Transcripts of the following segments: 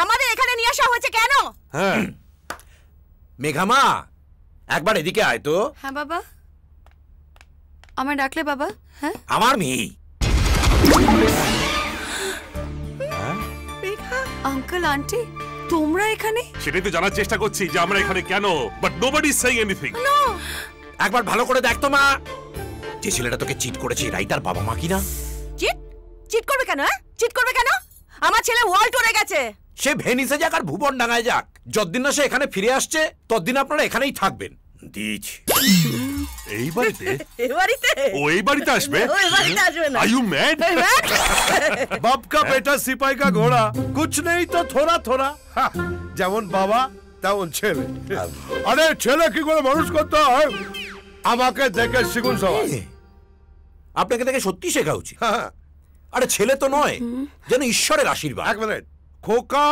আমাদের এখানে নিয়ে আসা হয়েছে কেন? হ্যাঁ মেঘামা একবার এদিকে আয় তো। হ্যাঁ বাবা, আমায় ডাকলে বাবা? হ্যাঁ আমার মেয়ে। আঙ্কেল আন্টি তোমরা এখানে? সেটাই তো জানার চেষ্টা করছি যে আমরা এখানে কেন, but nobody is saying anything. একবার ভালো করে দেখ তো মা, যে ছেলেটা তোকে চিট করেছে এরাই তার বাবা মা কিনা? চিট চিট করবে কেন? চিট করবে কেন? আমার ছেলে ওয়ার্ল্ড টুরে গেছে। সে ভেনিসে যাক আর ভুবন ডাঙায় যাক, যতদিন না সে এখানে ফিরে আসছে ততদিন আপনারা এখানেই থাকবেন। এই বাড়িতে? এই বাড়িতে? ও এই বাড়িতে আসবে? ও এই বাড়িতে আসবে না। Are you mad? বাপ কা বেটা সিপাই কা ঘোড়া, কুছ নেই তো থোড়া থোড়া। যেমন বাবা তেমন ছেলে। আরে ছেলে কি করে মানুষ করতে হয় আমাকে দেখে শিখুন সবাই। আপনাকে দেখে সত্যি শেখা উচিত। আরে ছেলে তো নয়, যেন ঈশ্বরের আশীর্বাদ। এক মিনিট খোকা,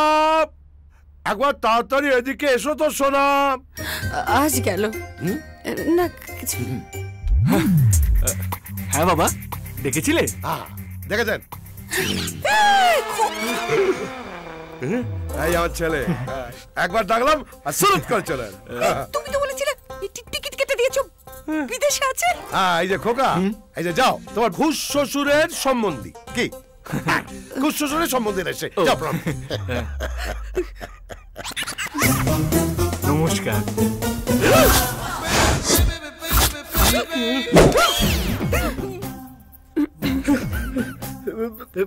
একবার তাড়াতাড়ি এদিকে এসো তো সোনা। আজ গেল না কিছু। হ্যাঁ বাবা, দেখেছিলে? দেখেছেন? এই আমার ছেলে, একবার ডাকলাম আর সুরত করে চলেন। তুমি তো বলেছিলে টিকিট কেটে দিয়েছো, বিদেশে আছে। হ্যাঁ এই যে খোকা, এই যে যাও তোমার ঘুষ শ্বশুরের সম্বন্ধী। কি ঘুষ শ্বশুরের সম্বন্ধী এসে যাও। নমস্কার।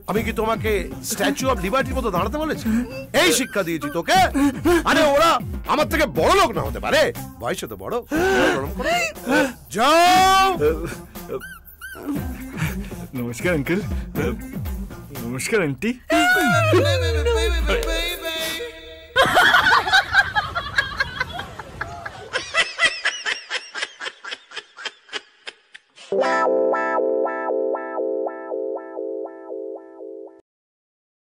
আমি কি তোমাকে স্ট্যাচু অফ লিবার্টির মতো দাঁড়াতে বলেছি? এই শিক্ষা দিয়েছি তোকে। আরে ওরা আমার থেকে বড় লোক না হতে পারে, বয়সে তো বড়। যাও। নমস্কার আঙ্কেল। নমস্কার আন্টি।